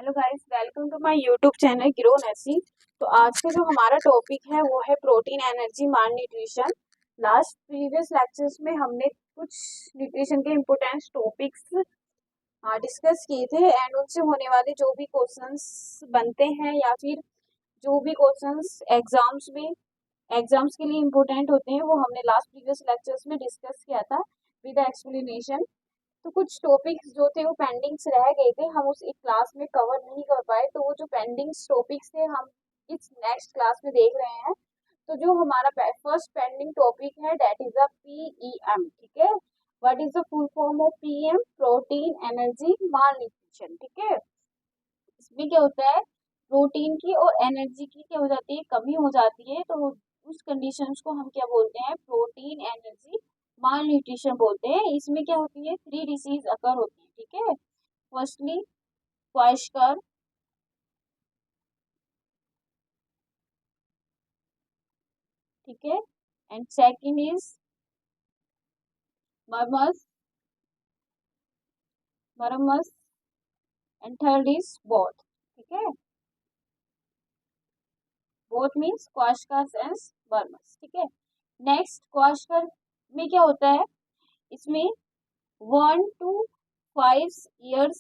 Hello guys, welcome to my YouTube channel grow nursing. तो आज का जो हमारा टॉपिक है वो है protein energy malnutrition. Last previous lectures में हमने कुछ न्यूट्रिशन के इम्पोर्टेंट टॉपिक्स डिस्कस किए थे एंड उनसे होने वाले जो भी क्वेश्चंस बनते हैं या फिर जो भी क्वेश्चंस एग्जाम्स के लिए इम्पोर्टेंट होते हैं वो हमने लास्ट प्रीवियस लेक्चर्स में डिस्कस किया था विद एक्सप्लेनेशन। तो कुछ टॉपिक्स जो थे वो पेंडिंग्स रह गए थे, हम उस एक क्लास में कवर नहीं कर पाए, तो वो जो पेंडिंग्स टॉपिक्स थे हम इस नेक्स्ट क्लास में देख रहे हैं। तो जो हमारा फर्स्ट पेंडिंग टॉपिक है दैट इज अ पीईएम। ठीक है, what is the full form of PM? Protein energy mall nutrition. ठीक है, इसमें क्या होता है, प्रोटीन की और एनर्जी की क्या हो जाती है, कमी हो जाती है, तो उस कंडीशंस को हम क्या बोलते हैं, प्रोटीन एनर्जी माल न्यूट्रिशन बोलते हैं। इसमें क्या होती है, 3 डिसीज अकर होती है। ठीक है, फर्स्टली क्वाशकर, ठीक है, and second is marasmus marasmus and third is both. ठीक है, both means kwashiorkor and marasmus. ठीक है, नेक्स्ट क्वाशकर में क्या होता है, इसमें 1 to 5 years,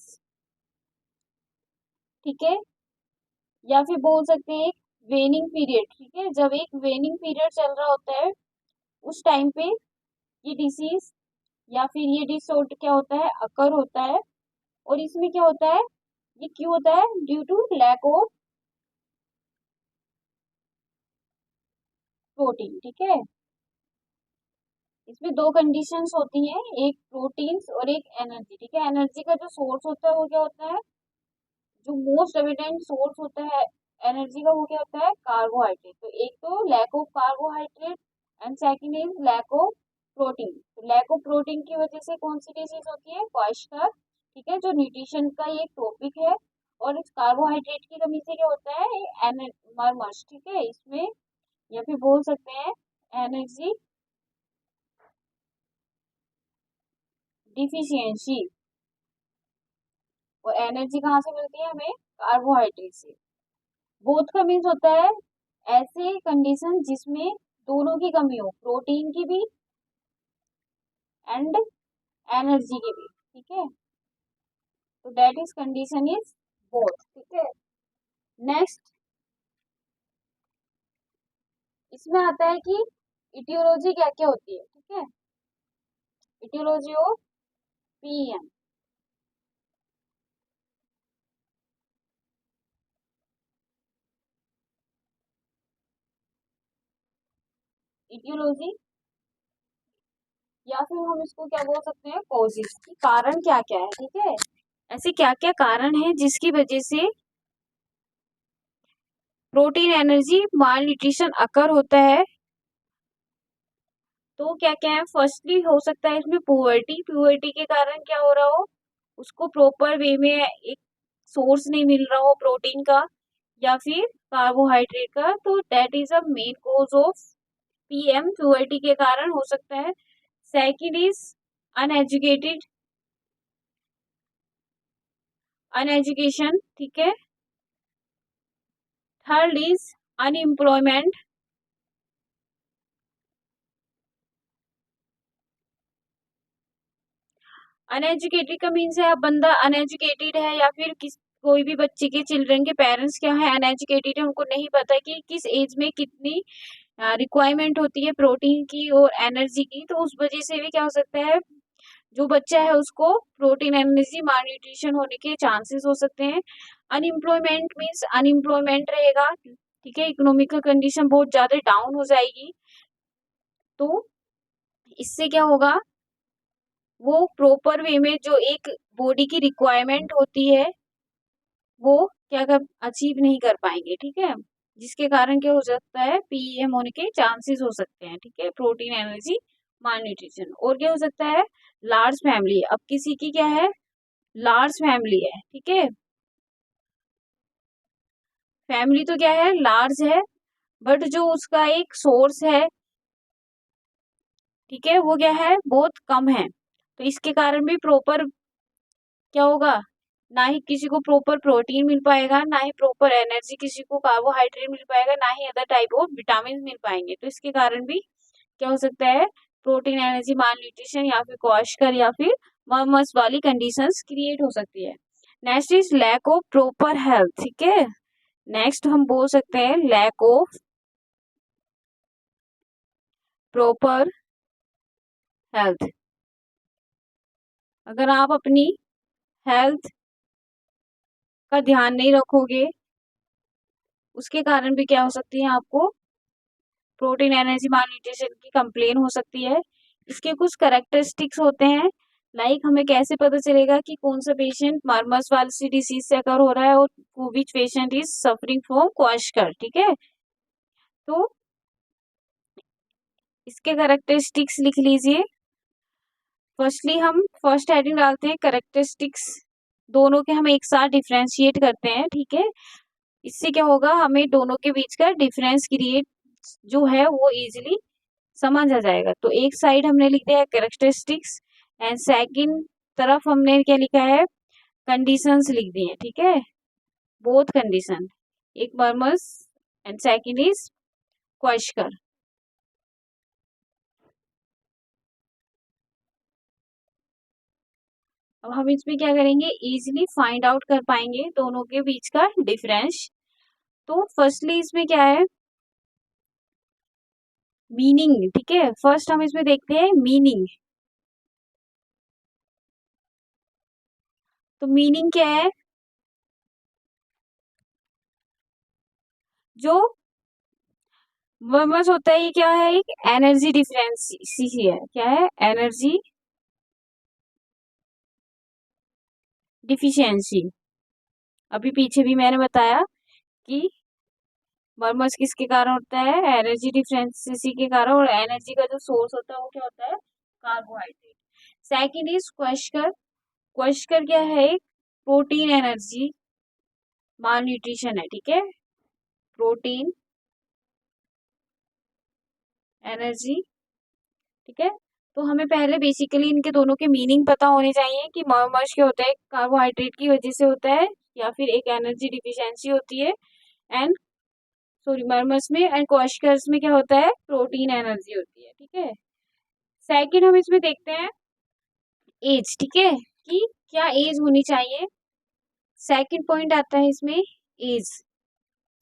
ठीक है, या फिर बोल सकते हैं एक वेनिंग पीरियड। ठीक है, जब एक वेनिंग पीरियड चल रहा होता है उस टाइम पे ये डिसीज या फिर ये डिसऑर्डर क्या होता है, अकर होता है। और इसमें क्या होता है, ये क्यों होता है, due to lack of protein. ठीक है, इसमें 2 कंडीशंस होती हैं, एक प्रोटीन्स और एक एनर्जी। ठीक है, एनर्जी का जो सोर्स होता है वो क्या होता है, जो मोस्ट एविडेंट सोर्स होता है एनर्जी का वो क्या होता है, कार्बोहाइड्रेट। तो एक तो lack of carbohydrate and second is lack of protein. तो लैक ऑफ प्रोटीन की वजह से कौन सी डिजीज होती है, क्वाशकर। ठीक है, जो न्यूट्रिशन का ये टॉपिक है। और इस कार्बोहाइड्रेट की कमी से क्या होता है, मरमस। ठीक है, इसमें या फिर बोल सकते हैं एनर्जी डिफिशियंसी। और एनर्जी कहाँ से मिलती है हमें, कार्बोहाइड्रेट से। बोथ का मीन्स होता है ऐसे कंडीशन जिसमें दोनों की कमी हो, प्रोटीन की भी एंड एनर्जी की भी। ठीक है, तो that is condition is both. ठीक है, नेक्स्ट इसमें आता है कि इटियोलॉजी क्या क्या होती है। ठीक है, इटियोलॉजी ऑफ पीएम। इटियोलॉजी या फिर हम इसको क्या बोल सकते हैं, कॉजेस, कारण क्या क्या है। ठीक है, ऐसे क्या क्या कारण है जिसकी वजह से प्रोटीन एनर्जी माल न्यूट्रिशन अकर होता है। तो क्या क्या है, फर्स्टली हो सकता है इसमें पुअर्टी, पुअर्टी के कारण क्या हो रहा हो, उसको प्रॉपर वे में एक सोर्स नहीं मिल रहा हो प्रोटीन का या फिर कार्बोहाइड्रेट का, तो that is a main cause of PM, poverty के कारण हो सकता है। Second is uneducated uneducation. ठीक है, थर्ड इज अनएम्प्लॉयमेंट। अनएजुकेटेड का मीन्स है अब बंदा अनएजुकेटेड है या फिर किस कोई भी बच्चे के चिल्ड्रन के पेरेंट्स क्या है, अनएजुकेटेड है, उनको नहीं पता कि किस एज में कितनी रिक्वायरमेंट होती है प्रोटीन की और एनर्जी की। तो उस वजह से भी क्या हो सकता है, जो बच्चा है उसको प्रोटीन एनर्जी माल न्यूट्रिशन होने के चांसेस हो सकते हैं। अनएम्प्लॉयमेंट मीन्स अनएम्प्लॉयमेंट रहेगा। ठीक है, इकोनॉमिकल कंडीशन बहुत ज्यादा डाउन हो जाएगी, तो इससे क्या होगा, वो प्रॉपर वे में जो एक बॉडी की रिक्वायरमेंट होती है वो क्या कर अचीव नहीं कर पाएंगे। ठीक है, जिसके कारण क्या हो सकता है, पीएम होने के चांसेस हो सकते हैं। ठीक है, प्रोटीन एनर्जी माल न्यूट्रिशन। और क्या हो सकता है, लार्ज फैमिली। अब किसी की क्या है, लार्ज फैमिली है। ठीक है, फैमिली तो क्या है, लार्ज है, बट जो उसका एक सोर्स है, ठीक है, वो क्या है, बहुत कम है। तो इसके कारण भी प्रॉपर क्या होगा, ना ही किसी को प्रॉपर प्रोटीन मिल पाएगा, ना ही प्रॉपर एनर्जी, किसी को कार्बोहाइड्रेट मिल पाएगा, ना ही अदर टाइप ऑफ विटामिन मिल पाएंगे। तो इसके कारण भी क्या हो सकता है, प्रोटीन एनर्जी माल न्यूट्रिशन या फिर क्वाशकर या फिर मर्मस वाली कंडीशंस क्रिएट हो सकती है। Next is lack of proper health. ठीक है, नेक्स्ट हम बोल सकते हैं लैक ऑफ प्रॉपर हेल्थ। अगर आप अपनी हेल्थ का ध्यान नहीं रखोगे, उसके कारण भी क्या हो सकती है, आपको प्रोटीन एनर्जी मालन्यूट्रिशन की कंप्लेन हो सकती है। इसके कुछ कैरेक्टरिस्टिक्स होते हैं, लाइक हमें कैसे पता चलेगा कि कौन सा पेशेंट मर्मस वाली डिसीज से अकर हो रहा है और विच पेशेंट इज सफरिंग फ्रॉम क्वाशकर। ठीक है, तो इसके कैरेक्टरिस्टिक्स लिख लीजिए। फर्स्टली हम फर्स्ट हेडिंग डालते हैं कैरेक्टरिस्टिक्स, दोनों के हम एक साथ डिफ्रेंशिएट करते हैं। ठीक है, इससे क्या होगा, हमें दोनों के बीच का डिफरेंस क्रिएट जो है वो इजीली समझ आ जाएगा। तो एक साइड हमने लिख दिया है कैरेक्टरिस्टिक्स एंड सेकंड तरफ हमने क्या लिखा है, कंडीशंस लिख दी है। ठीक है, बोथ कंडीशन, एक मर्मस एंड सेकंड इज क्वाशकर। अब हम इसमें क्या करेंगे, इजीली फाइंड आउट कर पाएंगे दोनों के बीच का डिफरेंस। तो फर्स्टली इसमें क्या है, मीनिंग। ठीक है, फर्स्ट हम इसमें देखते हैं मीनिंग। तो मीनिंग क्या है, जो मर्मस होता है ये क्या है, एक एनर्जी डिफरेंस ही है। क्या है, एनर्जी डिफिशियंसी। अभी पीछे भी मैंने बताया कि मर्मस किसके कारण होता है, एनर्जी डिफिशियंसी के कारण, और एनर्जी का जो सोर्स होता है वो क्या होता है, carbohydrate. Second is kwashiorkor. Kwashiorkor क्या है, एक प्रोटीन एनर्जी माल न्यूट्रिशन है। ठीक है, प्रोटीन एनर्जी। ठीक है, तो हमें पहले बेसिकली इनके दोनों के मीनिंग पता होने चाहिए कि मर्मस क्या होता है, कार्बोहाइड्रेट की वजह से होता है या फिर एक एनर्जी डिफिशियंसी होती है, एंड सॉरी मर्मस में एंड क्वेश्कर्स में क्या होता है, प्रोटीन एनर्जी होती है। ठीक है, सेकंड हम इसमें देखते हैं एज। ठीक है, कि क्या एज होनी चाहिए। सेकंड पॉइंट आता है इसमें एज।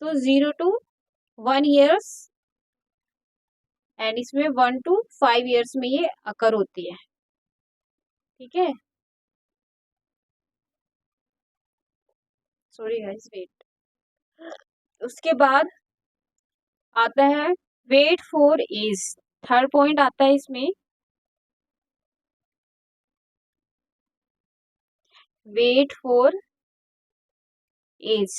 तो 0 to 1 years एंड इसमें 1 to 5 years में ये अकर होती है। ठीक है, सॉरी गाइस वेट। उसके बाद आता है weight for age. Third point आता है इसमें weight for age.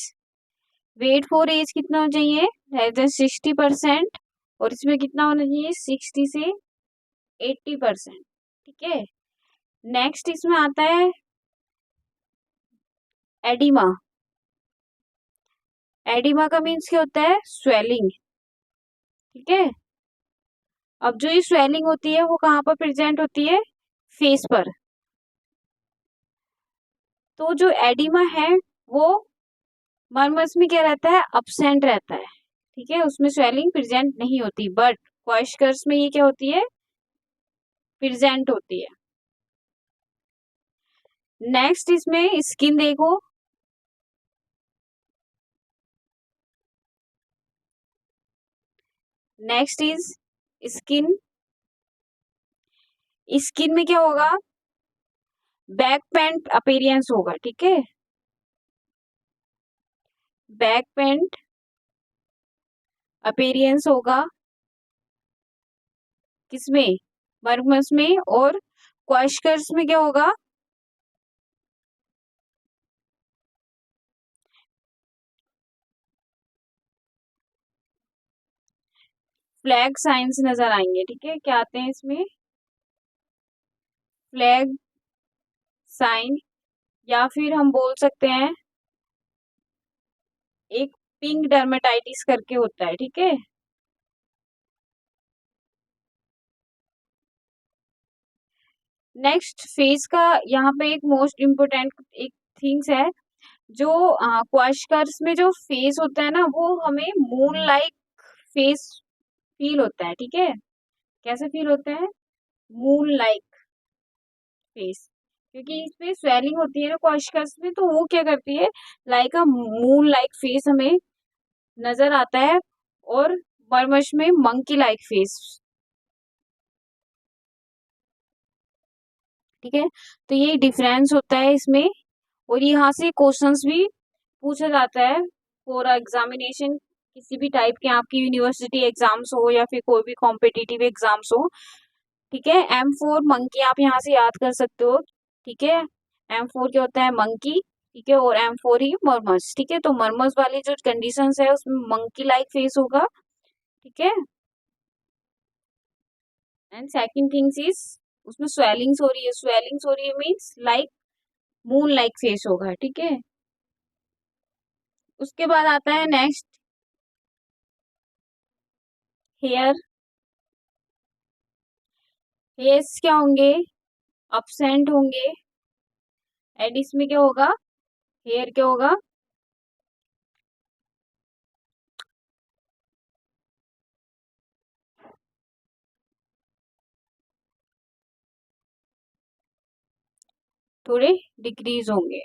Weight for age कितना होना चाहिए, लेस देन 60%, और इसमें कितना होना चाहिए, 60 से 80%। ठीक है, नेक्स्ट इसमें आता है एडिमा। एडिमा का मीन्स क्या होता है, स्वेलिंग। ठीक है, अब जो ये स्वेलिंग होती है वो कहाँ पर प्रेजेंट होती है, फेस पर। तो जो एडिमा है वो मर्मस में क्या रहता है, अपसेंट रहता है। ठीक है, उसमें स्वेलिंग प्रेजेंट नहीं होती, बट क्वेश्कर्स में ये क्या होती है, प्रेजेंट होती है। नेक्स्ट इसमें स्किन देखो। Next is skin. स्किन में क्या होगा, बैक पेंट अपीयरेंस होगा। ठीक है, बैक पेंट अपीयरेंस होगा किसमें, मर्मस में, और क्वेश्कर्स में क्या होगा, फ्लैग साइंस नजर आएंगे। ठीक है, क्या आते हैं इसमें, फ्लैग साइन, या फिर हम बोल सकते हैं एक पिंक डर्मेटाइटिस करके होता है। ठीक है, नेक्स्ट फेस का यहाँ पे एक मोस्ट इम्पोर्टेंट एक थिंग्स है जो क्वाशकर्स में जो फेस होता है ना, वो हमें मून लाइक फेस फील होता है, ठीक है। कैसे फील होता है? मून लाइक फेस, क्योंकि इसमें स्वेलिंग होती है ना क्वाशकर्स में, तो वो क्या करती है, like a moon like face हमें नजर आता है, और मरमच्छ में मंकी लाइक फेस, ठीक है। तो ये डिफरेंस होता है इसमें, और यहाँ से क्वेश्चंस भी पूछा जाता है फॉर एग्जामिनेशन, किसी भी टाइप के आपकी यूनिवर्सिटी एग्जाम्स हो या फिर कोई भी कॉम्पिटिटिव एग्जाम्स हो, ठीक है। M4 मंकी आप यहाँ से याद कर सकते हो, ठीक है। M4 क्या होता है? मंकी, ठीक है, और M4 ही मरमस, ठीक है। तो मरमस वाली जो कंडीशंस है उसमें मंकी लाइक फेस होगा, ठीक है। एंड सेकंड थिंग्स इज, उसमें स्वेलिंग्स हो रही है, स्वेलिंग्स हो रही है means like moon like face होगा, ठीक है। उसके बाद आता है नेक्स्ट, हेयर। हेयर्स क्या होंगे? अपसेंट होंगे। एंड इसमें क्या होगा? हेयर क्या होगा? थोड़े डिक्रीज होंगे।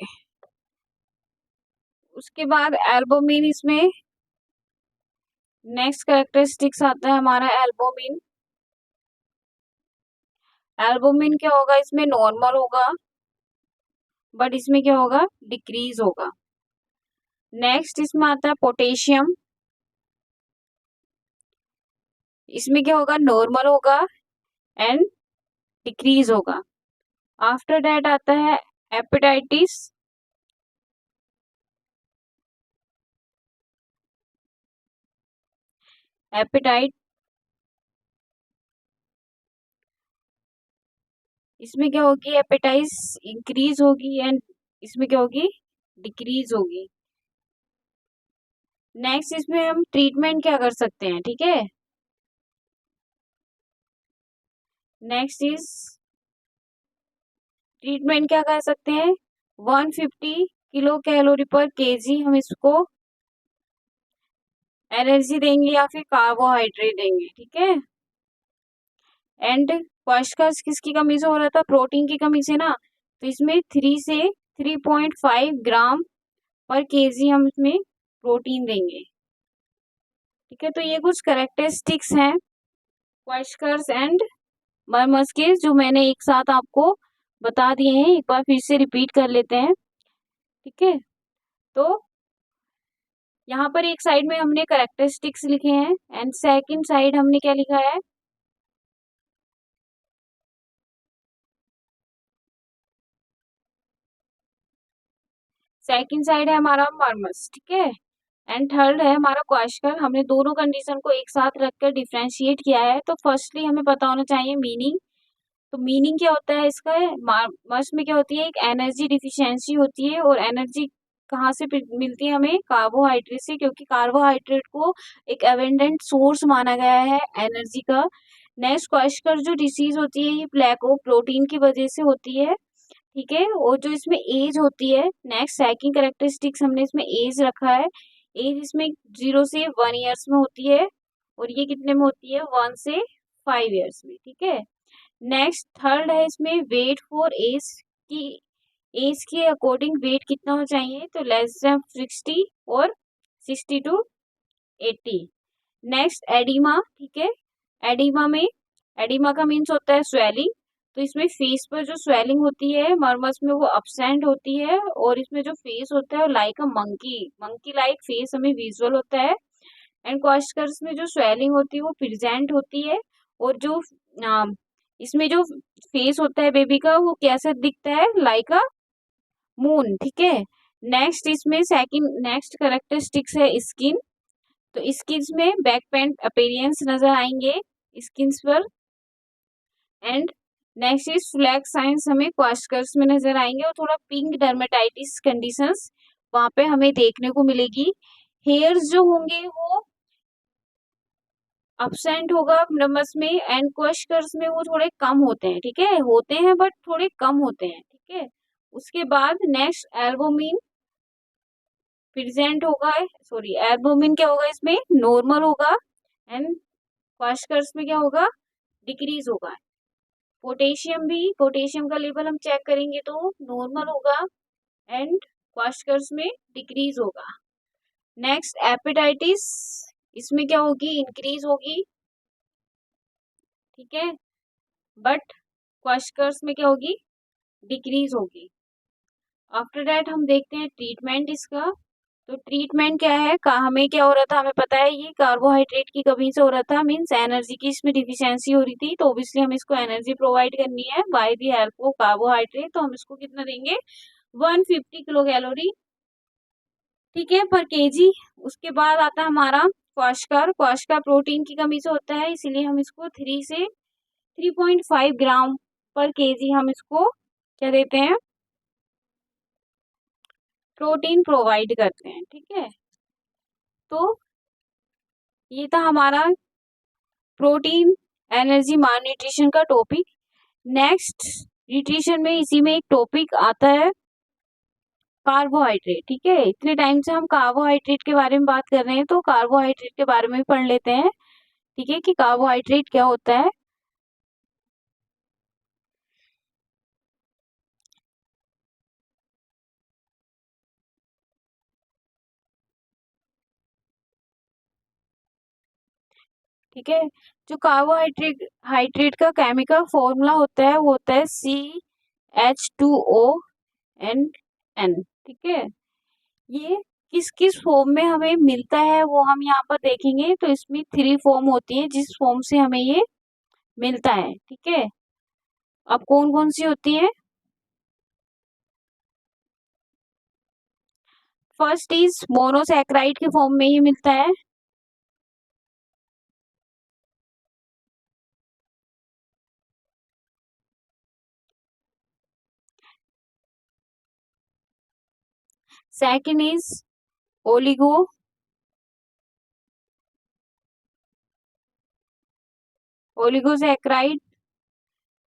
उसके बाद एल्बुमिन, इसमें नेक्स्ट कैरेक्टरिस्टिक्स आता है हमारा एल्बुमिन। एल्बुमिन क्या होगा? इसमें नॉर्मल होगा, बट इसमें क्या होगा? डिक्रीज होगा। नेक्स्ट इसमें आता है पोटेशियम। इसमें क्या होगा? नॉर्मल होगा एंड डिक्रीज होगा। आफ्टर दैट आता है हेपेटाइटिस। हेपेटाइट, इसमें क्या होगी? हेपेटाइटिस इंक्रीज होगी एंड इसमें क्या होगी? डिक्रीज होगी। नेक्स्ट इसमें हम ट्रीटमेंट क्या कर सकते हैं, ठीक है। नेक्स्ट इज ट्रीटमेंट क्या कर सकते हैं? 150 किलो कैलोरी पर केजी हम इसको एनर्जी देंगे या फिर कार्बोहाइड्रेट देंगे, ठीक है। एंड क्वेश्चन किसकी कमी से हो रहा था? प्रोटीन की कमी से ना, तो इसमें 3 से 3.5 ग्राम पर केजी हम इसमें प्रोटीन देंगे, ठीक है। तो ये कुछ करेक्टरिस्टिक्स हैं क्वेश्चंस एंड मरमस के, जो मैंने एक साथ आपको बता दिए हैं। एक बार फिर से रिपीट कर लेते हैं, ठीक है। तो यहाँ पर एक साइड में हमने करेक्टरिस्टिक्स लिखे हैं एंड सेकंड साइड हमने क्या लिखा है? सेकंड साइड है हमारा मरमस, ठीक है। एंड थर्ड है हमारा क्वेश्चन। हमने दोनों कंडीशन को एक साथ रखकर डिफरेंशिएट किया है। तो फर्स्टली हमें पता होना चाहिए मीनिंग। तो मीनिंग क्या होता है इसका? मर्स में क्या होती है? एक एनर्जी डिफिशियंसी होती है, और एनर्जी कहाँ से मिलती है हमें? कार्बोहाइड्रेट से, क्योंकि कार्बोहाइड्रेट को एक एबंडेंट सोर्स माना गया है एनर्जी का। नेक्स्ट क्वेश्चन, जो डिसीज होती है ये ब्लैक ओ प्रोटीन की वजह से होती है, ठीक है। और जो इसमें एज होती है, नेक्स्ट सेकंड कैरेक्टरिस्टिक्स हमने इसमें एज रखा है। एज इसमें 0 से 1 ईयर्स में होती है, और ये कितने में होती है? 1 से 5 ईयर्स में, ठीक है। नेक्स्ट थर्ड है इसमें वेट फॉर एज की, एज के अकॉर्डिंग वेट कितना होना चाहिए? तो <60 और 60 to 80। नेक्स्ट एडिमा, ठीक है। एडिमा में, एडिमा का मीन्स होता है स्वेलिंग। तो इसमें फेस पर जो स्वेलिंग होती है मरमस में, वो अपसेंट होती है, और इसमें जो फेस होता है like a monkey, monkey like face हमें विजुअल होता है। एंड क्वेश्चंस में जो स्वेलिंग होती है वो प्रेजेंट होती है, और जो इसमें जो फेस होता है बेबी का, वो कैसे दिखता है? लाइक अ मून, ठीक है। नेक्स्ट इसमें सेकंड नेक्स्ट कैरेक्टरिस्टिक्स है स्किन। तो स्किन्स में बैक पेन अपीयरेंस नजर आएंगे स्किन्स पर। And next is flag science हमें क्वेश्चंस में नजर आएंगे, और थोड़ा पिंक डर्मेटाइटिस कंडीशंस वहां पे हमें देखने को मिलेगी। हेयर्स जो होंगे वो अपसेंट होगा नमस में, एंड क्वेश्चंस में वो थोड़े कम होते हैं, ठीक है। होते हैं बट थोड़े कम होते हैं, ठीक है। उसके बाद नेक्स्ट एल्बुमिन प्रेजेंट होगा, सॉरी एल्बुमिन क्या होगा इसमें, नॉर्मल होगा, एंड क्वाशकर्स में क्या होगा, डिक्रीज होगा। पोटेशियम भी, पोटेशियम का लेवल हम चेक करेंगे तो नॉर्मल होगा एंड क्वाशकर्स में डिक्रीज होगा। नेक्स्ट एपेटाइटिस, इसमें क्या होगी, इंक्रीज होगी, ठीक है, बट क्वाशकर्स में क्या होगी, डिक्रीज होगी। आफ्टर दैट हम देखते हैं ट्रीटमेंट इसका। तो ट्रीटमेंट क्या है, हमें क्या हो रहा था, हमें पता है ये कार्बोहाइड्रेट की कमी से हो रहा था, मीन्स एनर्जी की इसमें डिफिशियंसी हो रही थी, तो ऑब्वियसली हम इसको एनर्जी प्रोवाइड करनी है by the help of carbohydrate. तो हम इसको कितना देंगे, 150 किलो कैलोरी, ठीक है, पर केजी। उसके बाद आता है हमारा क्वाशकर। क्वाशकर प्रोटीन की कमी से होता है, इसीलिए हम इसको 3 से 3.5 ग्राम पर केजी हम इसको क्या देते हैं, प्रोटीन प्रोवाइड करते हैं, ठीक है। तो ये था हमारा प्रोटीन एनर्जी माल न्यूट्रिशन का टॉपिक। नेक्स्ट न्यूट्रिशन में इसी में एक टॉपिक आता है कार्बोहाइड्रेट, ठीक है। इतने टाइम से हम कार्बोहाइड्रेट के बारे में बात कर रहे हैं, तो कार्बोहाइड्रेट के बारे में पढ़ लेते हैं, ठीक है, कि कार्बोहाइड्रेट क्या होता है। ठीक है, जो कार्बोहाइड्रेट हाइड्रेट का केमिकल फॉर्मूला होता है वो होता है CH2ONN, ठीक है। ये किस किस फॉर्म में हमें मिलता है वो हम यहाँ पर देखेंगे। तो इसमें 3 फॉर्म होती है जिस फॉर्म से हमें ये मिलता है, ठीक है। अब कौन कौन सी होती है, फर्स्ट इज मोनोसैकेराइड के फॉर्म में ये मिलता है, second is oligo oligosaccharide,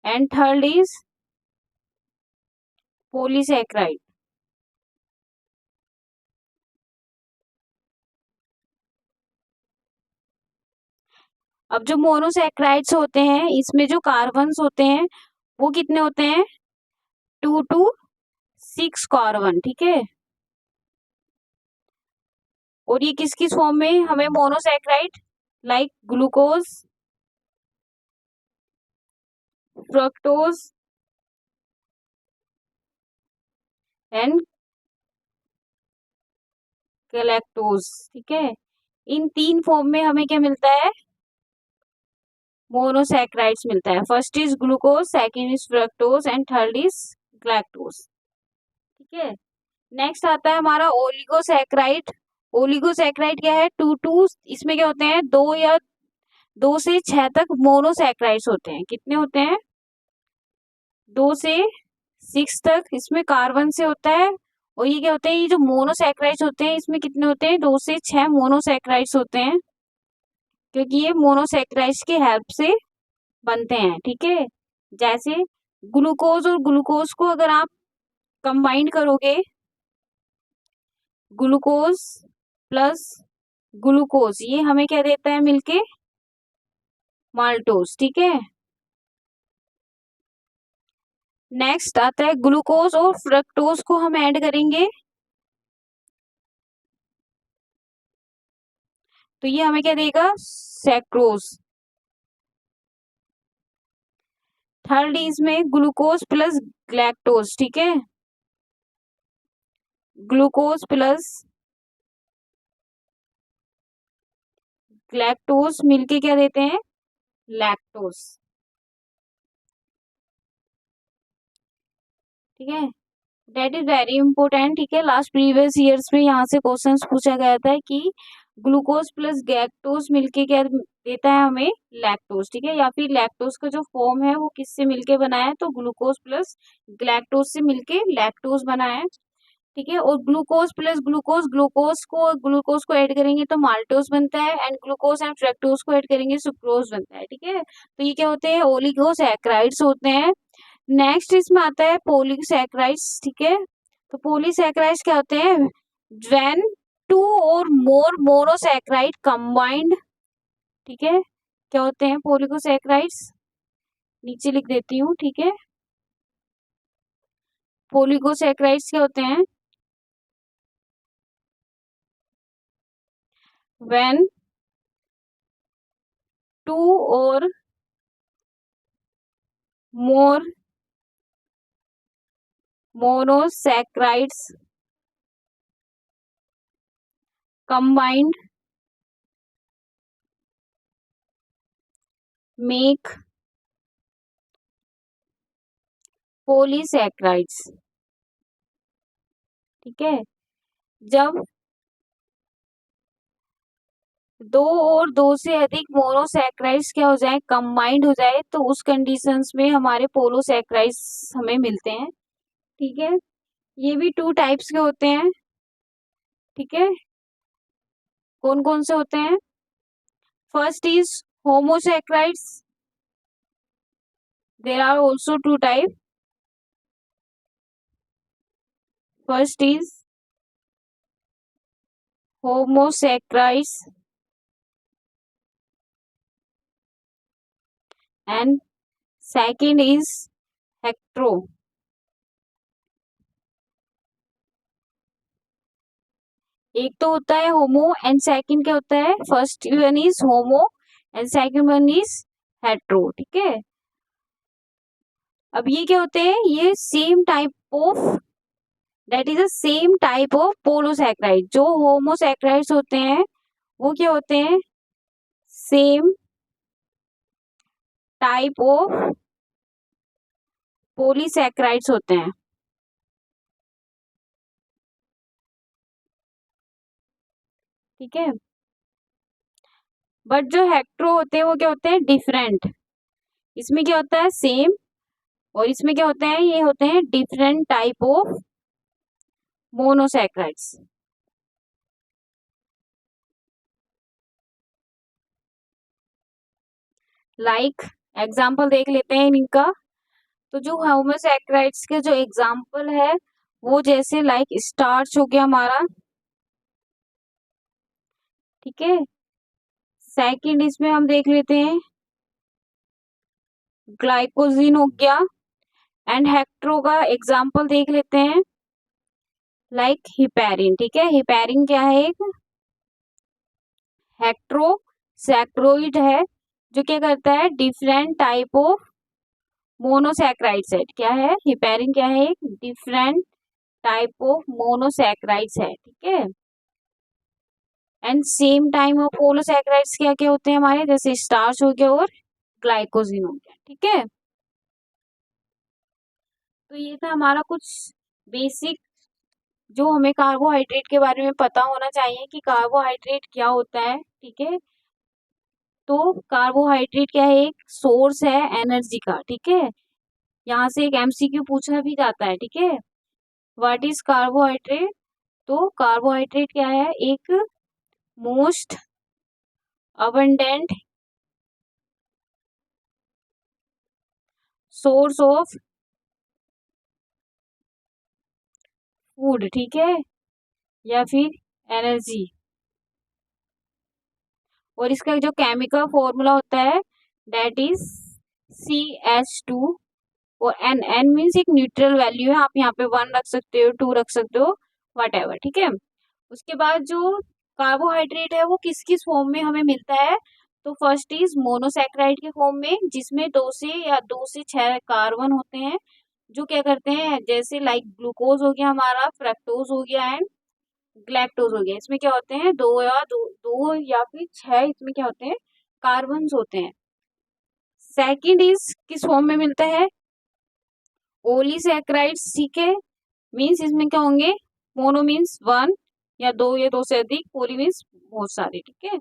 and third is polysaccharide. अब जो मोनोसैकेराइड्स होते हैं इसमें जो कार्बन्स होते हैं वो कितने होते हैं, 2 to 6 कार्बन, ठीक है। और ये किस किस फॉर्म में हमें monosaccharide, like glucose, fructose and galactose, ठीक है। इन 3 फॉर्म में हमें क्या मिलता है, मोनोसैकेराइड्स मिलता है। First is glucose, second is fructose and third is galactose, ठीक है। नेक्स्ट आता है हमारा ओलिगोसैकेराइड। ओलिगोसैकेराइड क्या है, 2 to, इसमें क्या होते हैं, 2 से 6 तक मोनोसैकेराइड्स होते हैं। कितने होते हैं, 2 से 6 तक, इसमें कार्बन से होता है। और ये क्या होते हैं, ये जो मोनोसैकेराइड्स होते हैं इसमें कितने होते हैं, 2 से 6 मोनोसैकेराइड्स होते हैं, क्योंकि ये मोनोसैकेराइड्स की हेल्प से बनते हैं, ठीक है। जैसे ग्लूकोज और ग्लूकोज को अगर आप कंबाइन करोगे, ग्लूकोज प्लस ग्लूकोज, ये हमें क्या देता है मिलके, माल्टोज, ठीक है। नेक्स्ट आता है ग्लूकोज और फ्रक्टोज को हम ऐड करेंगे तो ये हमें क्या देगा, सैक्रोज। थर्ड इसमें ग्लूकोज प्लस ग्लैक्टोज, ठीक है, ग्लूकोज प्लस ग्लैक्टोज मिलके क्या देते हैं, लैक्टोज, ठीक है। दैट इज वेरी इंपॉर्टेंट, ठीक है। लास्ट प्रीवियस ईयर्स में यहाँ से क्वेश्चंस पूछा गया था कि ग्लूकोज प्लस गैक्टोज मिलके क्या देता है हमें, लैक्टोज, ठीक है। या फिर लैक्टोज का जो फॉर्म है वो किससे मिलके बना है, तो ग्लूकोज प्लस ग्लैक्टोज से मिलके लैक्टोज बना है, ठीक है। और ग्लूकोज प्लस ग्लूकोज, ग्लूकोज को ऐड करेंगे तो माल्टोज बनता है, एंड ग्लूकोज एंड फ्रक्टोज को ऐड करेंगे सुक्रोज बनता है, ठीक है। तो ये क्या होते हैं, ओलिगोसैकेराइड्स होते हैं, नेक्स्ट इसमें आता है पॉलीसैकेराइड्स, ठीक है। तो पॉलीसैकेराइड्स क्या होते हैं, व्हेन टू और मोर मोनोसैकेराइड कंबाइंड, ठीक है। क्या होते हैं पॉलीसैकेराइड्स, नीचे लिख देती हूँ, ठीक है। पॉलीसैकेराइड्स क्या होते हैं, व्हेन टू और मोर monosaccharides combined make polysaccharides, ठीक है। जब दो और दो से अधिक मोनोसैक्राइड्स क्या हो जाए, कंबाइंड हो जाए, तो उस कंडीशंस में हमारे पोलोसैक्राइड्स हमें मिलते हैं, ठीक है। ये भी टू टाइप्स के होते हैं, ठीक है। कौन कौन से होते हैं, first is homosaccharides, there are also two type, first is homosaccharides and second is hetero, एक तो होता है होमो एंड सेकंड क्या होता है, first one is homo and second one is hetero, ठीक है। अब ये क्या होते हैं, ये same type of, that is a same type of polysaccharide. जो होमोसैकेराइड्स होते हैं वो क्या होते हैं, सेम टाइप ऑफ पॉलीसैकेराइड्स होते हैं, ठीक है। बट जो हेट्रो होते हैं वो क्या होते हैं, डिफरेंट। इसमें क्या होता है सेम, और इसमें क्या होते हैं, ये होते हैं different type of monosaccharides. Like example देख लेते हैं इनका। तो जो होमोसैकेराइड्स के जो एग्जाम्पल है वो जैसे लाइक स्टार्च हो गया हमारा, ठीक है। सेकंड इसमें हम देख लेते हैं ग्लाइकोजिन हो गया, एंड हेक्ट्रो का एग्जाम्पल देख लेते हैं लाइक हिपेरिन, ठीक है। हिपेरिन क्या है, एक हेक्ट्रोसैकराइड है जो क्या करता है, डिफरेंट टाइप ऑफ मोनोसैकेराइड्स है, क्या है हिपेरिन, क्या है एक डिफरेंट टाइप ऑफ मोनोसैकेराइड्स है, ठीक है। एंड सेम टाइम ऑफ पोलोसैकेराइड्स क्या क्या होते हैं हमारे, जैसे स्टार्च हो गया और ग्लाइकोजिन हो गया, ठीक है। तो ये था हमारा कुछ बेसिक जो हमें कार्बोहाइड्रेट के बारे में पता होना चाहिए कि कार्बोहाइड्रेट क्या होता है, ठीक है। तो कार्बोहाइड्रेट क्या है, एक सोर्स है एनर्जी का, ठीक है। यहाँ से एक एमसीक्यू पूछा भी जाता है, ठीक है। व्हाट इज कार्बोहाइड्रेट, तो कार्बोहाइड्रेट क्या है, एक most abundant source of food, ठीक है, या फिर एनर्जी। और इसका जो केमिकल फॉर्मूला होता है दैट इज CH2, और एन एन मीन्स एक न्यूट्रल वैल्यू है, आप यहाँ पे 1 रख सकते हो, 2 रख सकते हो, वट एवर, ठीक है। उसके बाद जो कार्बोहाइड्रेट है वो किस किस फॉर्म में हमें मिलता है, तो फर्स्ट इज मोनोसैकेराइड के फॉर्म में, जिसमें 2 से 6 कार्बन होते हैं, जो क्या करते हैं, जैसे लाइक ग्लूकोज हो गया हमारा, फ्रक्टोज हो गया एंड ग्लैक्टोज हो गया। इसमें क्या होते हैं, दो या फिर 6 इसमें क्या होते हैं, कार्बन होते हैं। सेकंड इज किस फॉर्म में मिलता है, ओलीसैकेराइड्स, ठीक है। मीन्स इसमें क्या होंगे, मोनो मीन्स 1 या 2 या 2 से अधिक, पोली मीन्स बहुत सारे, ठीक है।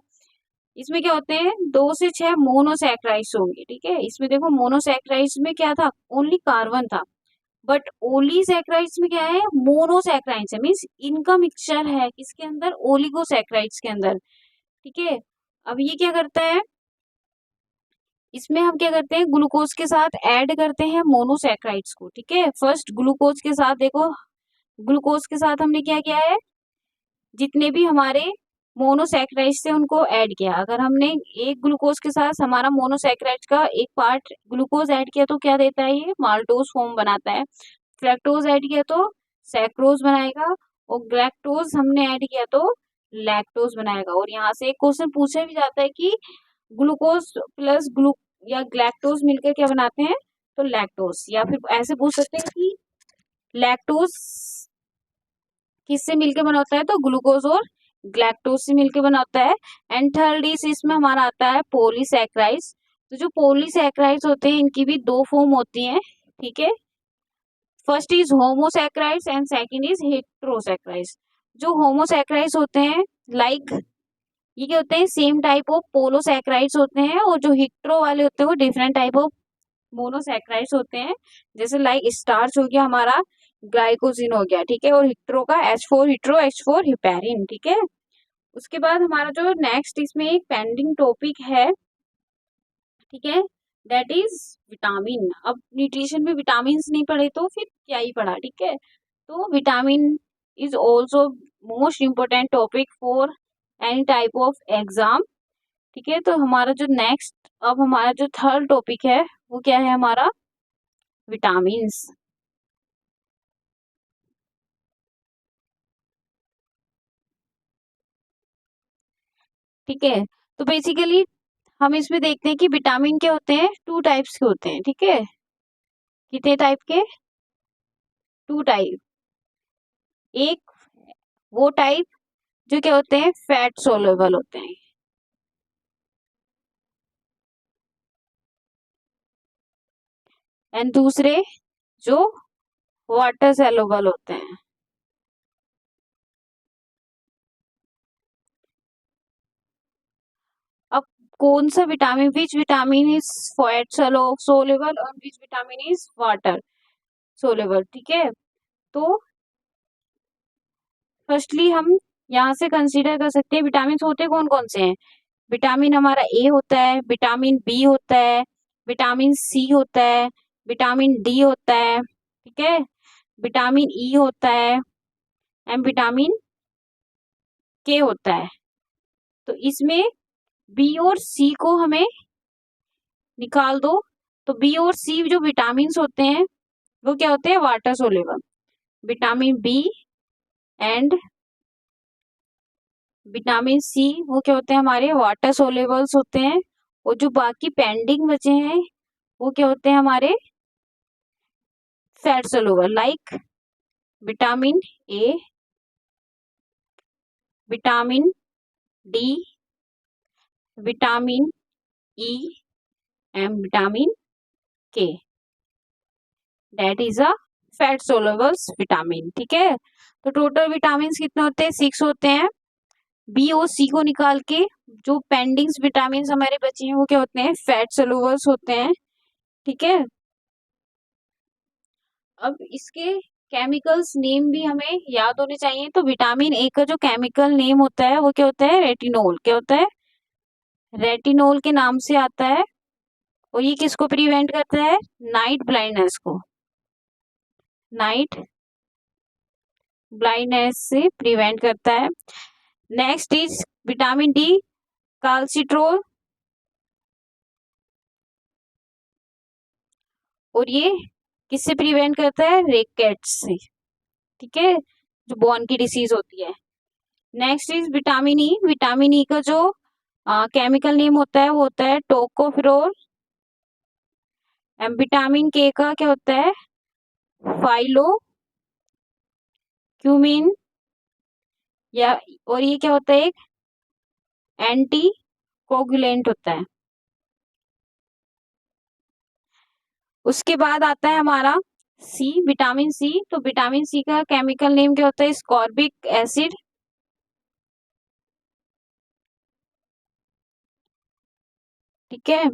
इसमें क्या होते हैं, 2 से 6 मोनोसैकेराइड्स होंगे, ठीक है। इसमें देखो मोनोसैकेराइड्स में क्या था, ओनली कार्बन था, बट ओलीसैकेराइड्स में क्या है, मोनोसैकेराइड्स है, मीन्स इनका मिक्सचर है किसके अंदर, ओलिगोसैकेराइड्स के अंदर, ठीक है। अब ये क्या करता है, इसमें हम क्या करते हैं, ग्लूकोज के साथ ऐड करते हैं मोनोसैक्राइड्स को। ठीक है, फर्स्ट ग्लूकोज के साथ देखो, ग्लूकोज के साथ हमने क्या किया है, जितने भी हमारे मोनोसैक्राइड्स थे उनको ऐड किया। अगर हमने एक ग्लूकोज के साथ हमारा मोनोसैक्राइड का एक पार्ट ग्लूकोज ऐड किया तो क्या देता है, ये माल्टोज फॉर्म बनाता है। फ्रैक्टोज ऐड किया तो सैक्रोज बनाएगा, और ग्लैक्टोज हमने ऐड किया तो लैक्टोज बनाएगा। और यहाँ से एक क्वेश्चन पूछा भी जाता है कि ग्लूकोज प्लस ग्लू या ग्लैक्टोज मिलकर क्या बनाते हैं, तो लैक्टोज। या फिर ऐसे पूछ सकते हैं कि लैक्टोज किससे मिलकर बना होता है, तो ग्लूकोज और ग्लैक्टोज से मिलकर बना होता है। एंड थर्ड इज इसमें हमारा आता है पॉलीसैक्राइड्स। तो जो पॉलीसैक्राइड्स होते हैं इनकी भी दो फॉर्म होती हैं। ठीक है, first is homosaccharides and second is heterosaccharides. जो होमोसैक्राइड्स होते हैं लाइक ये क्या होते हैं, सेम टाइप ऑफ पोलोसैक्राइड्स होते हैं, और जो हिट्रो वाले होते हैं वो डिफरेंट टाइप ऑफ मोनोसैक्राइड्स होते हैं। जैसे लाइक स्टार्च हो गया हमारा, ग्लाइकोजिन हो गया। ठीक है, और हिट्रो का H4 हिट्रो, H4 हिपैरिन। ठीक है, उसके बाद हमारा जो नेक्स्ट इसमें एक पेंडिंग टॉपिक है, ठीक है, दैट इज विटामिन। अब न्यूट्रिशन में विटामिन नहीं पढ़े तो फिर क्या ही पढ़ा। ठीक है, तो vitamin is also most important topic for any type of exam. ठीक है, तो हमारा जो नेक्स्ट अब हमारा जो थर्ड टॉपिक है वो क्या है, हमारा विटामिन्स। ठीक है, तो बेसिकली हम इसमें देखते हैं कि विटामिन क्या होते हैं, टू टाइप्स के होते हैं। ठीक है, कितने टाइप के, टू टाइप। एक वो टाइप जो क्या होते हैं, फैट सोलेबल होते हैं, एंड दूसरे जो वाटर सेलुबल होते हैं। अब कौन सा vitamin, which vitamin is fat soluble और which vitamin is water soluble. ठीक है, तो फर्स्टली हम यहाँ से कंसीडर कर सकते हैं विटामिन होते कौन कौन से हैं। विटामिन हमारा ए होता है, विटामिन बी होता है, विटामिन सी होता है, विटामिन डी होता है। ठीक है, विटामिन ई होता है, एंड विटामिन के होता है। तो इसमें बी और सी को हमें निकाल दो, तो बी और सी जो विटामिन होते हैं वो क्या होते हैं, water soluble. Vitamin B and vitamin C वो क्या होते हैं, हमारे वाटर सोलेबल्स होते हैं। और जो बाकी पेंडिंग बचे हैं वो क्या होते हैं, हमारे fat soluble. Like vitamin A, vitamin D, vitamin E and vitamin K, that is a fat solubles vitamin. ठीक है, तो टोटल विटामिन कितने होते हैं, 6 होते हैं। बी और सी को निकाल के जो पेंडिंग्स विटामिन हमारे बचे हैं वो क्या होते हैं, फैट सोलुबल्स होते हैं। ठीक है, अब इसके केमिकल्स नेम भी हमें याद होने चाहिए। तो विटामिन ए का जो केमिकल नेम होता है वो क्या होता है, रेटिनोल। क्या होता है, रेटिनोल के नाम से आता है। और ये किसको प्रिवेंट करता है, नाइट ब्लाइंडनेस को, नाइट ब्लाइंडनेस से प्रिवेंट करता है। नेक्स्ट इज विटामिन डी, कैल्सिट्रोल, और ये किससे प्रिवेंट करता है, रिकेट्स से। ठीक है, जो बोन की डिसीज होती है। Next is vitamin E, vitamin E का जो केमिकल नेम होता है वो होता है टोकोफेरोल। एंड विटामिन के का क्या होता है, फाइलो क्यूमिन, या और ये क्या होता है, एक एंटी कोगुलेंट होता है। उसके बाद आता है हमारा सी, विटामिन सी। तो विटामिन सी का केमिकल नेम क्या होता है, स्कॉर्बिक एसिड। ठीक है,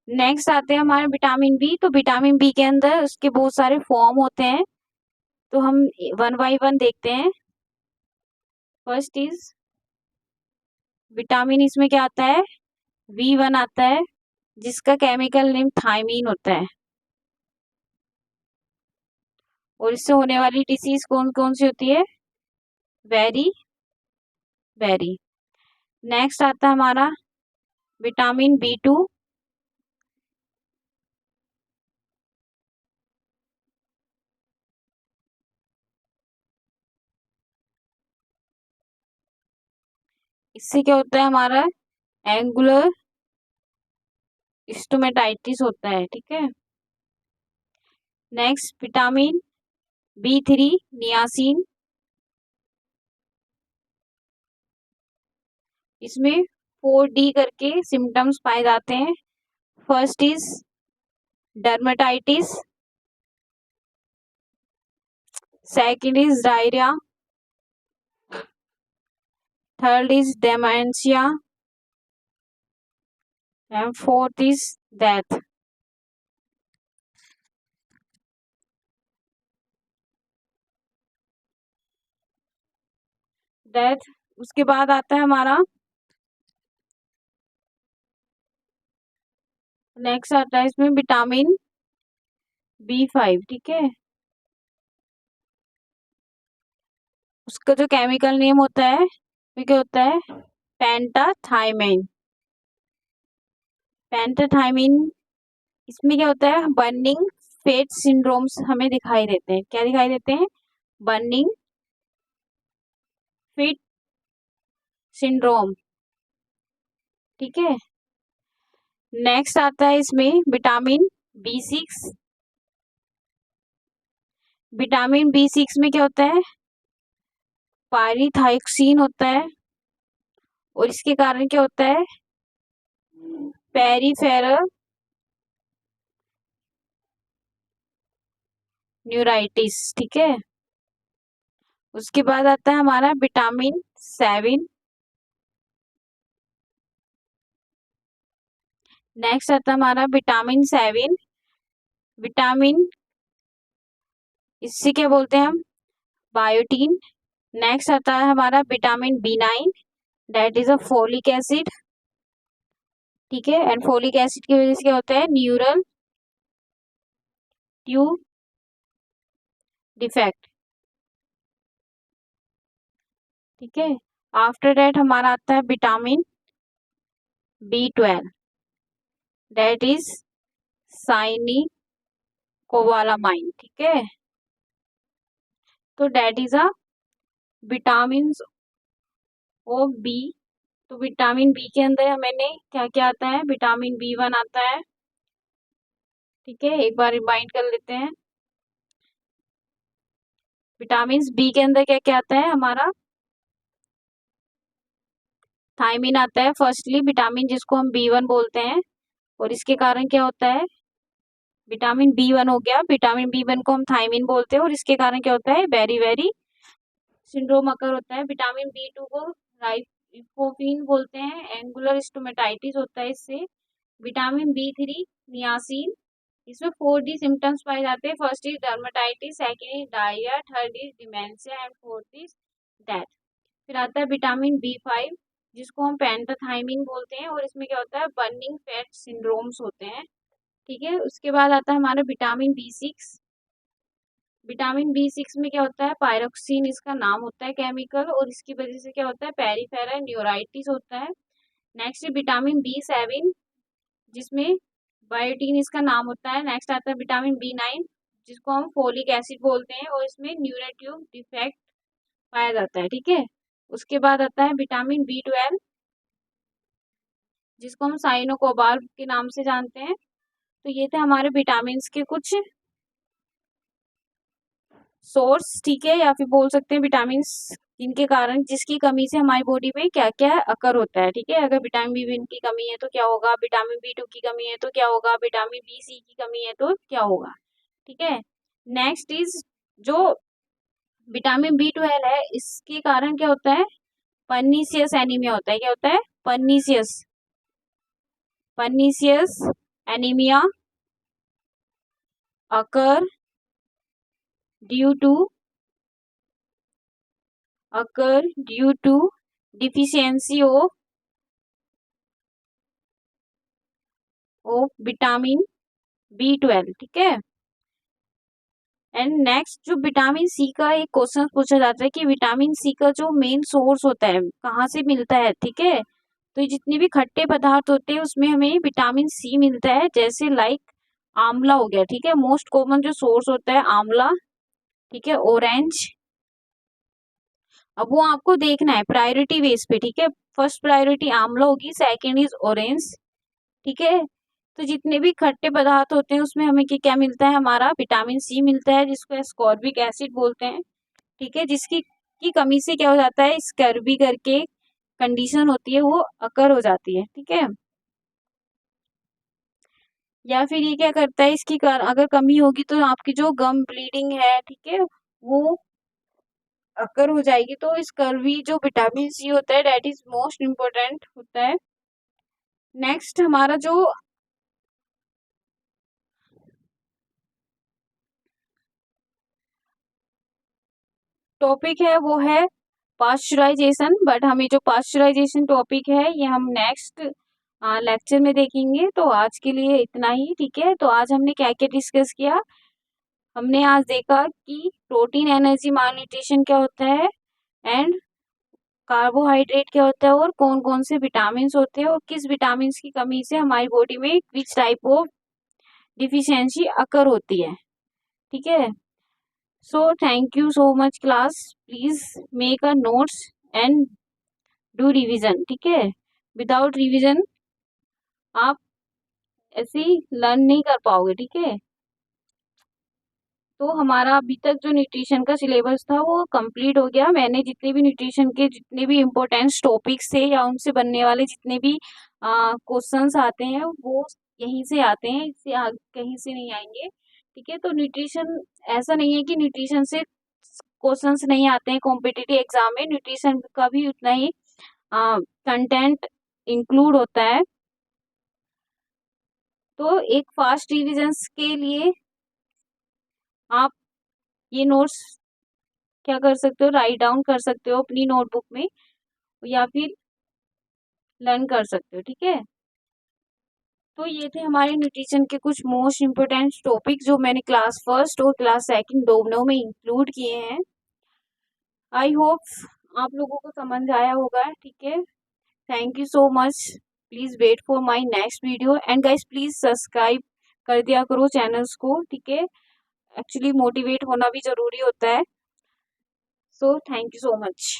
नेक्स्ट आते हैं हमारे विटामिन बी। तो विटामिन बी के अंदर उसके बहुत सारे फॉर्म होते हैं, तो हम वन बाय वन देखते हैं। फर्स्ट इज विटामिन, इसमें क्या आता है, V1 आता है, जिसका केमिकल नेम थायमीन होता है। और इससे होने वाली डिसीज कौन कौन सी होती है? Very very. नेक्स्ट आता है हमारा विटामिन B2। इससे क्या होता है? हमारा एंगुलर स्टोमेटाइटिस होता है, ठीक है। Next vitamin B3 niacin. इसमें 4D करके सिम्टम्स पाए जाते हैं। First is dermatitis, second is diarrhoea, third is dementia and fourth is death. Death. उसके बाद आता है हमारा नेक्स्ट आता है इसमें विटामिन B5, ठीक है। उसका जो केमिकल नेम होता है वो क्या होता है? पेंटाथाइमिन। पेंटाथाइमिन। इसमें क्या होता है? बर्निंग फेट सिंड्रोम्स हमें दिखाई देते हैं। क्या दिखाई देते हैं? बर्निंग फेट सिंड्रोम, ठीक है। नेक्स्ट आता है इसमें विटामिन B6। विटामिन B6 में क्या होता है? पायरीथाइक्सिन होता है। और इसके कारण क्या होता है? पेरिफेरल न्यूराइटिस, ठीक है। उसके बाद आता है हमारा विटामिन 7। नेक्स्ट आता है हमारा विटामिन 7। विटामिन, इससे क्या बोलते हैं हम? बायोटीन। नेक्स्ट आता है हमारा vitamin B9, that is a folic acid, ठीक है। एंड फोलिक एसिड की वजह से क्या होता है? न्यूरल ट्यूब डिफेक्ट, ठीक है। आफ्टर दैट हमारा आता है vitamin B12, that is cyanocobalamin, ठीक है। तो that is a vitamin of B. तो विटामिन बी के अंदर मैंने क्या क्या आता है? विटामिन B1 आता है, ठीक है। एक बार रिमाइंड कर लेते हैं। विटामिन बी के अंदर क्या क्या आता है हमारा? थायमीन आता है फर्स्टली, विटामिन जिसको हम B1 बोलते हैं। और इसके कारण क्या होता है? विटामिन B1 हो गया, विटामिन B1 को हम थायमीन बोलते हैं। और इसके कारण क्या होता है? वेरी वेरी सिंड्रोम अकर होता है। विटामिन B2 को राइफोफिन बोलते हैं, एंगुलर स्टोमेटाइटिस होता है इससे। विटामिन B3 नियासिन, इसमें 4D सिम्टम्स पाए जाते हैं। First is dermatitis, second is diarrhoea, third is dementia and fourth is death. फिर आता है विटामिन B5, जिसको हम पेंटाथाइमिन बोलते हैं। और इसमें क्या होता है? बर्निंग फैट सिंड्रोम्स होते हैं, ठीक है। उसके बाद आता है हमारा विटामिन B6। विटामिन B6 में क्या होता है? पायरोक्सिन इसका नाम होता है केमिकल। और इसकी वजह से क्या होता है? पेरिफेरल न्यूराइटिस होता है। नेक्स्ट विटामिन B7, जिसमें बायोटीन इसका नाम होता है। नेक्स्ट आता है विटामिन B9, जिसको हम फोलिक एसिड बोलते हैं। और इसमें न्यूरोट्यूब डिफेक्ट पाया जाता है, ठीक है। उसके बाद आता है विटामिन B12, जिसको हम साइनोकोबाल के नाम से जानते हैं। तो ये थे हमारे विटामिन के कुछ सोर्स, ठीक है, या फिर बोल सकते हैं विटामिन जिनके कारण, जिसकी कमी से हमारी बॉडी में क्या क्या अकर होता है, ठीक है। अगर विटामिन B1 की कमी है तो क्या होगा? विटामिन B2 की कमी है तो क्या होगा? विटामिन B6 की कमी है तो क्या होगा, ठीक है। नेक्स्ट इज जो विटामिन B12 है, इसके कारण क्या होता है? पर्नीसियस एनीमिया होता है। क्या होता है? Pernicious pernicious anaemia occur due to deficiency of of vitamin B12, ठीक है। एंड नेक्स्ट जो विटामिन सी का एक क्वेश्चन पूछा जाता है कि विटामिन सी का जो मेन सोर्स होता है कहाँ से मिलता है, ठीक है। तो ये जितने भी खट्टे पदार्थ होते हैं उसमें हमें विटामिन सी मिलता है, जैसे लाइक आंवला हो गया, ठीक है। मोस्ट कॉमन जो सोर्स होता है आंवला, ठीक है। ऑरेंज, अब वो आपको देखना है प्रायोरिटी बेस पे, ठीक है। फर्स्ट प्रायोरिटी आंवला होगी, सेकंड इज ऑरेंज, ठीक है। तो जितने भी खट्टे पदार्थ होते हैं उसमें हमें क्या क्या मिलता है, हमारा विटामिन सी मिलता है, जिसको एस्कॉर्बिक एसिड बोलते हैं, ठीक है। जिसकी की कमी से क्या हो जाता है, स्कर्वी करके कंडीशन होती है वो अकर हो जाती है, ठीक है। या फिर ये क्या करता है, इसकी अगर कमी होगी तो आपकी जो गम ब्लीडिंग है, ठीक है, वो अकर हो जाएगी। तो स्कर्वी जो विटामिन सी होता है दैट इज मोस्ट इम्पोर्टेंट होता है। नेक्स्ट हमारा जो टॉपिक है वो है पास्चराइजेशन, बट हमें जो पास्चराइजेशन टॉपिक है ये हम नेक्स्ट लेक्चर में देखेंगे। तो आज के लिए इतना ही, ठीक है। तो आज हमने क्या क्या डिस्कस किया, हमने आज देखा कि प्रोटीन एनर्जी मालन्यूट्रिशन क्या होता है, एंड कार्बोहाइड्रेट क्या होता है, और कौन कौन से विटामिन होते हैं, और किस विटामिन की कमी से हमारी बॉडी में विच टाइप ऑफ डिफिशियंसी अकर होती है, ठीक है। So thank you so much class, please make a notes and do revision, ठीक है। विदाउट रिवीजन आप ऐसे ही लर्न नहीं कर पाओगे, ठीक है। तो हमारा अभी तक जो न्यूट्रिशन का सिलेबस था वो कंप्लीट हो गया। मैंने जितने भी न्यूट्रिशन के जितने भी इम्पोर्टेंट टॉपिक्स थे या उनसे बनने वाले जितने भी क्वेश्चंस आते हैं वो यहीं से आते हैं, इससे कहीं से नहीं आएंगे, ठीक है। तो न्यूट्रिशन ऐसा नहीं है कि न्यूट्रिशन से क्वेश्चंस नहीं आते हैं कॉम्पिटिटिव एग्जाम में, न्यूट्रिशन का भी उतना ही कंटेंट इंक्लूड होता है। तो एक फास्ट रिविजन्स के लिए आप ये नोट्स क्या कर सकते हो, राइट डाउन कर सकते हो अपनी नोटबुक में, या फिर लर्न कर सकते हो, ठीक है। तो ये थे हमारे न्यूट्रिशन के कुछ मोस्ट इम्पोर्टेंट टॉपिक जो मैंने क्लास फर्स्ट और क्लास सेकंड दोनों में इंक्लूड किए हैं। आई होप आप लोगों को समझ आया होगा, ठीक है। Thank you so much, please wait for my next video, and guys please subscribe कर दिया करो चैनल्स को, ठीक है। एक्चुअली मोटिवेट होना भी जरूरी होता है। So thank you so much.